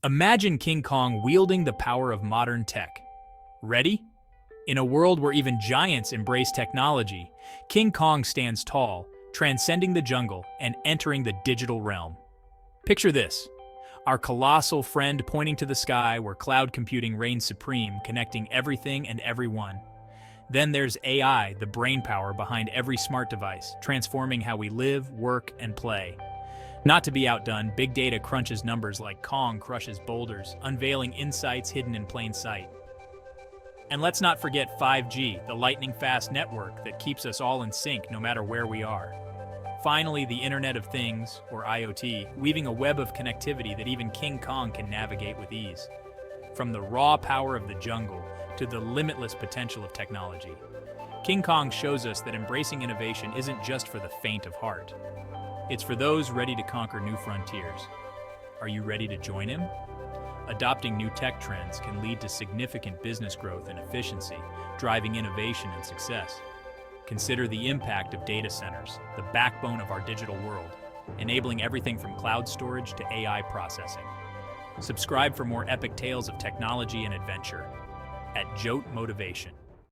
Imagine King Kong wielding the power of modern tech. Ready? In a world where even giants embrace technology, King Kong stands tall, transcending the jungle and entering the digital realm. Picture this: our colossal friend pointing to the sky where cloud computing reigns supreme, connecting everything and everyone. Then there's AI, the brainpower behind every smart device, transforming how we live, work, and play. Not to be outdone, big data crunches numbers like Kong crushes boulders, unveiling insights hidden in plain sight. And let's not forget 5G, the lightning-fast network that keeps us all in sync no matter where we are. Finally, the Internet of Things, or IoT, weaving a web of connectivity that even King Kong can navigate with ease. From the raw power of the jungle to the limitless potential of technology, King Kong shows us that embracing innovation isn't just for the faint of heart. It's for those ready to conquer new frontiers. Are you ready to join him? Adopting new tech trends can lead to significant business growth and efficiency, driving innovation and success. Consider the impact of data centers, the backbone of our digital world, enabling everything from cloud storage to AI processing. Subscribe for more epic tales of technology and adventure at Jote Motivation.